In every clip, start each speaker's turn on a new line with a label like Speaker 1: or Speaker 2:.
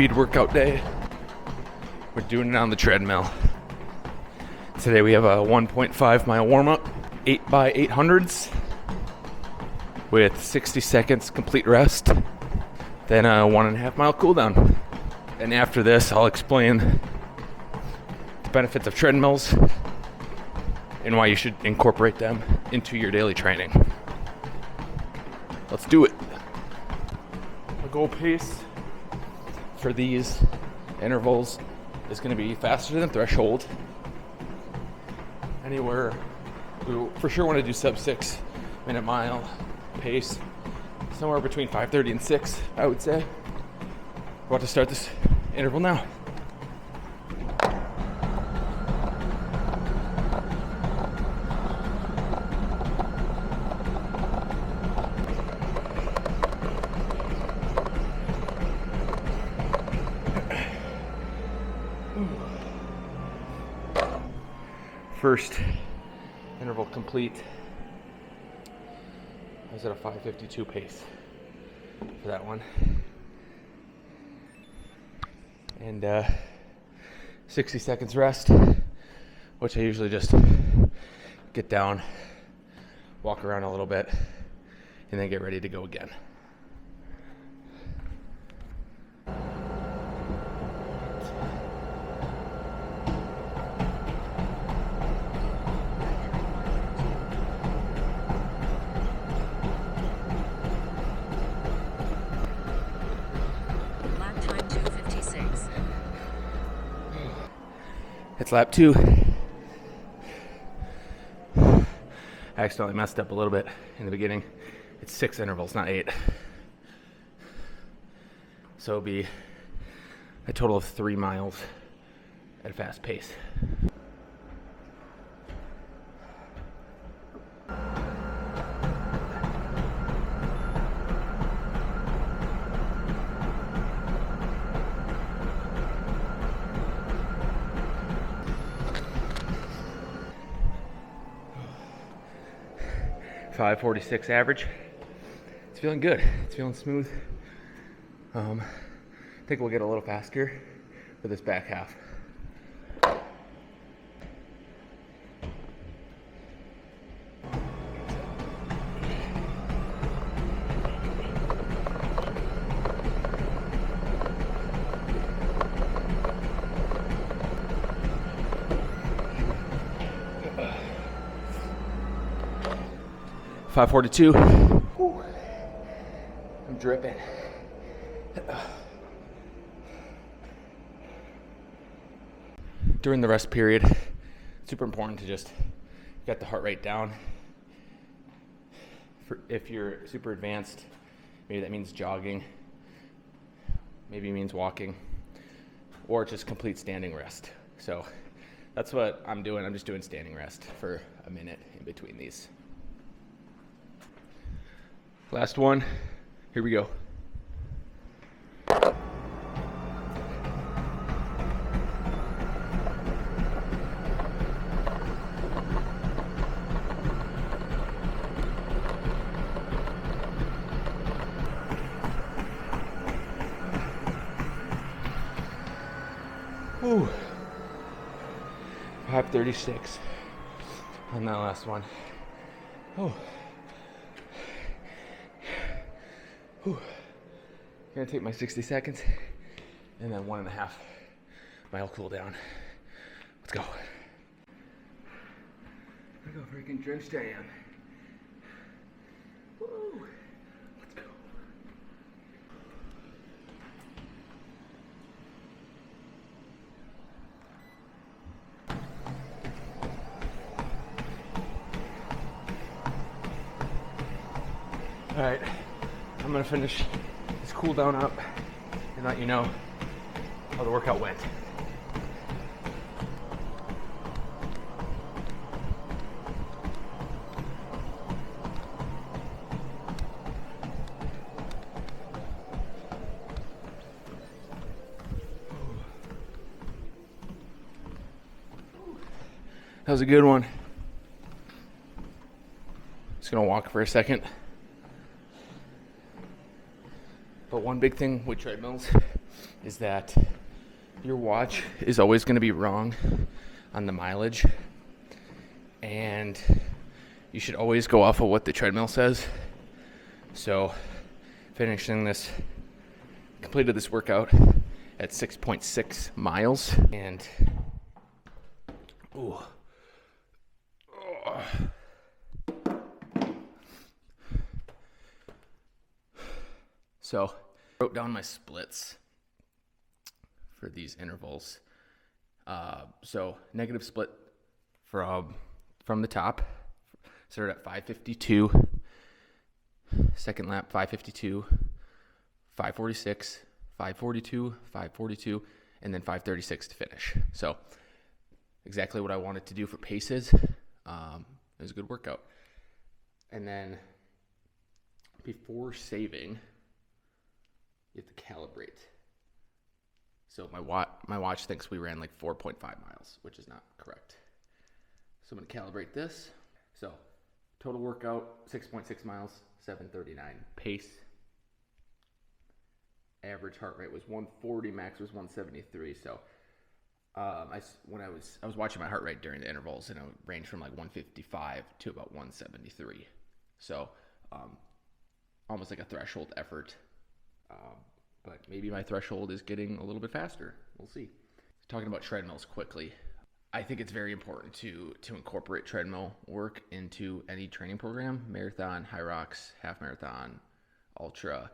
Speaker 1: speed workout day. We're doing it on the treadmill. Today we have a 1.5 mile warm-up, 8x800s with 60 seconds complete rest, then a 1.5 mile cool down. And after this, I'll explain the benefits of treadmills and why you should incorporate them into your daily training. Let's do it. The goal pace for these intervals is going to be faster than threshold. Anywhere, we for sure want to do sub 6 minute mile pace, somewhere between 5:30 and 6, I would say. We're about to start this interval now. First interval complete. I was at a 5:52 pace for that one. And 60 seconds rest, which I usually just get down, walk around a little bit, and then get ready to go again. It's lap 2. I accidentally messed up a little bit in the beginning. It's 6 intervals, not 8. So it'll be a total of 3 miles at a fast pace. .546 average. It's feeling good. It's feeling smooth. I think we'll get a little faster for this back half. .542. Whew. I'm dripping. During the rest period, it's super important to just get the heart rate down. If you're super advanced, maybe that means jogging, maybe it means walking, or just complete standing rest. So that's what I'm doing. I'm just doing standing rest for a minute in between these. Last one, here we go. Ooh. 5:36 on that last one. Oh. Whew. Gonna take my 60 seconds and then 1.5 mile cool down. Let's go. Look how freaking drenched I am. Woo. Let's go. All right. I'm gonna finish this cool down up and let you know how the workout went. That was a good one. Just gonna walk for a second. But one big thing with treadmills is that your watch is always going to be wrong on the mileage, and you should always go off of what the treadmill says. So completed this workout at 6.6 miles, and so I wrote down my splits for these intervals. So negative split from the top, started at 5:52, second lap 5:52, 5:46, 5:42, 5:42, and then 5:36 to finish. So exactly what I wanted to do for paces. It was a good workout. And then before saving, you have to calibrate. So my watch thinks we ran like 4.5 miles, which is not correct. So I'm going to calibrate this. So total workout, 6.6 miles, 7:39 pace. Average heart rate was 140, max was 173. So I was watching my heart rate during the intervals, and it ranged from like 155 to about 173. So almost like a threshold effort. But maybe my threshold is getting a little bit faster. We'll see. Talking about treadmills quickly, I think it's very important to incorporate treadmill work into any training program, marathon, HYROX, half marathon, ultra.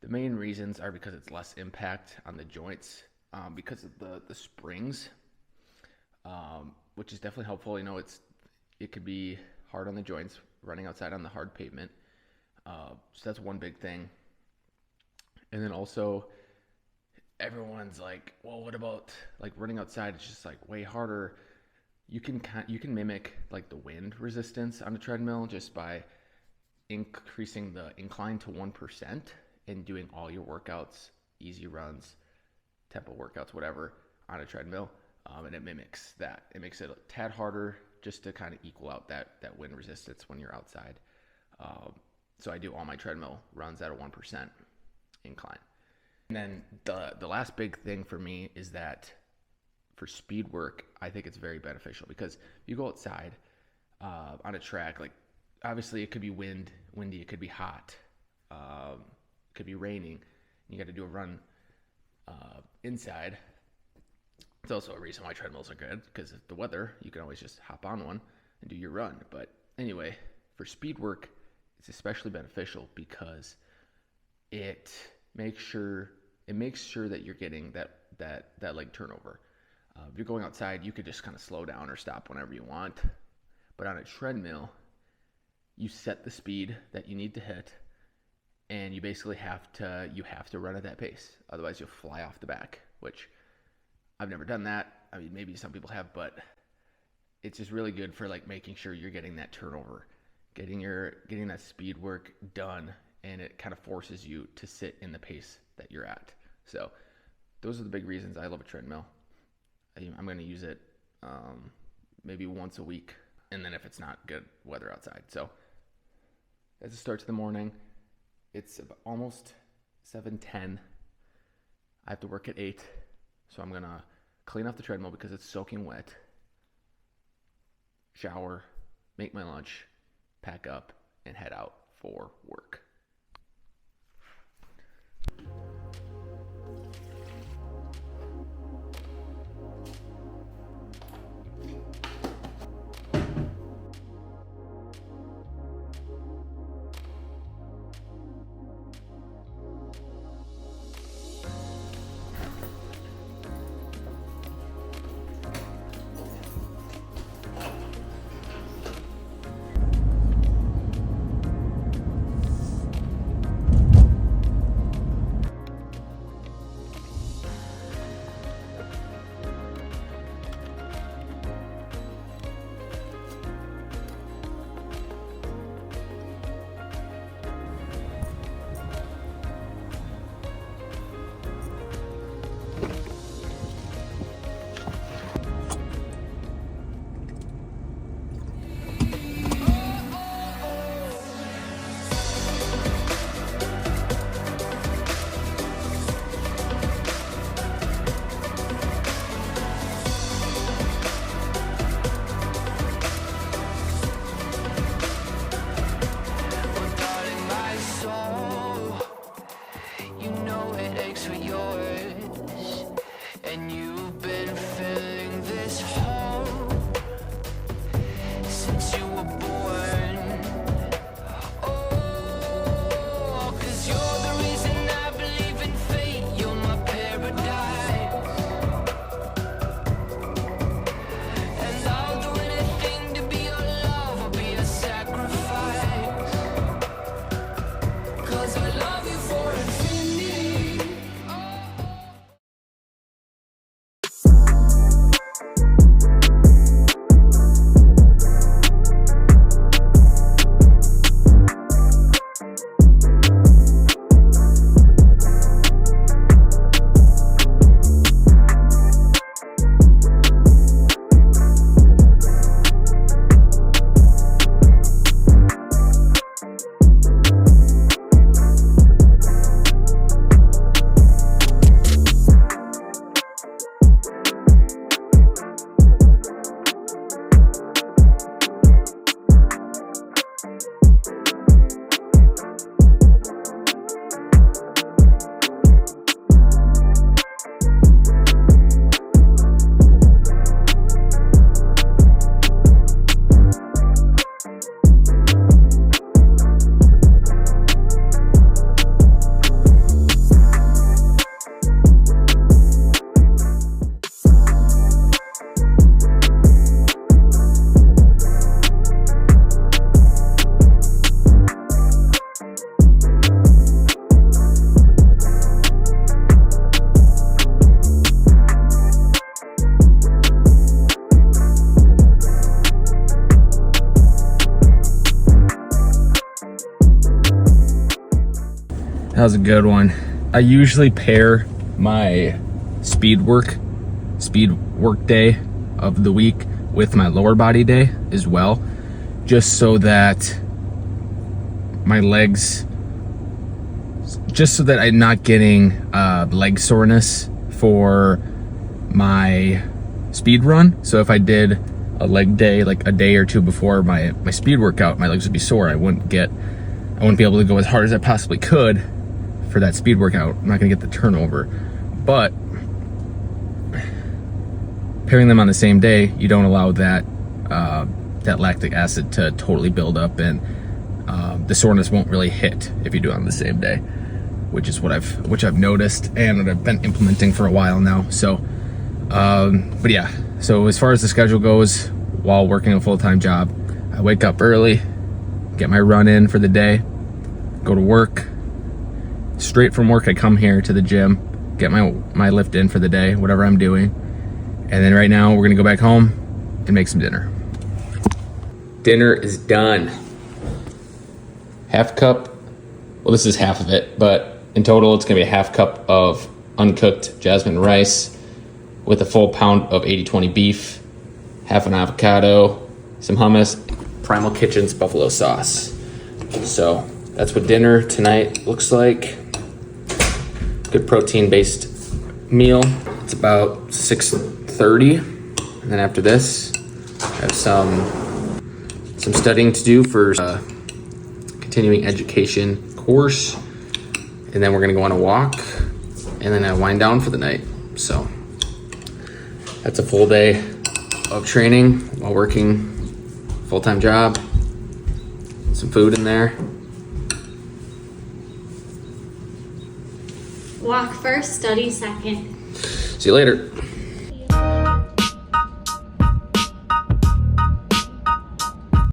Speaker 1: The main reasons are because it's less impact on the joints, because of the springs, which is definitely helpful. You know, it could be hard on the joints running outside on the hard pavement. So that's one big thing. And then also, everyone's like, well, what about like running outside? It's just like way harder. You can mimic like the wind resistance on a treadmill just by increasing the incline to 1% and doing all your workouts, easy runs, tempo workouts, whatever, on a treadmill. And it mimics that. It makes it a tad harder just to kind of equal out that wind resistance when you're outside. So I do all my treadmill runs at a 1% incline. And then the last big thing for me is that for speed work, I think it's very beneficial, because you go outside on a track, like obviously it could be windy, it could be hot, it could be raining. You got to do a run inside. It's also a reason why treadmills are good, because of the weather, you can always just hop on one and do your run. But anyway, for speed work, it's especially beneficial because it makes sure that you're getting that leg turnover. If you're going outside, you could just kind of slow down or stop whenever you want. But on a treadmill, you set the speed that you need to hit, and you basically have to run at that pace. Otherwise, you'll fly off the back, which I've never done that. I mean, maybe some people have, but it's just really good for like making sure you're getting that turnover, getting that speed work done, and it kind of forces you to sit in the pace that you're at. So those are the big reasons I love a treadmill. I'm going to use it maybe once a week, and then if it's not good weather outside. So as it starts in the morning, it's almost 7:10. I have to work at 8, so I'm going to clean off the treadmill because it's soaking wet, shower, make my lunch, pack up, and head out for work. That was a good one. I usually pair my speed work day of the week with my lower body day as well, just so that my legs, just so that I'm not getting leg soreness for my speed run. So if I did a leg day like a day or two before my speed workout, my legs would be sore. I wouldn't be able to go as hard as I possibly could for that speed workout. I'm not gonna get the turnover. But pairing them on the same day, you don't allow that lactic acid to totally build up, and the soreness won't really hit if you do it on the same day, which I've noticed and what I've been implementing for a while now. So, but yeah. So as far as the schedule goes, while working a full-time job, I wake up early, get my run in for the day, go to work. Straight from work, I come here to the gym, get my lift in for the day, whatever I'm doing. And then right now, we're gonna go back home and make some dinner. Dinner is done. Half cup, well, this is half of it, but in total, it's gonna be a half cup of uncooked jasmine rice with a full pound of 80/20 beef, half an avocado, some hummus, Primal Kitchen's buffalo sauce. So that's what dinner tonight looks like. Good protein-based meal. It's about 6:30, and then after this, I have some studying to do for a continuing education course, and then we're gonna go on a walk, and then I wind down for the night. So that's a full day of training while working full-time job. Some food in there.
Speaker 2: Walk first, study second.
Speaker 1: See you later.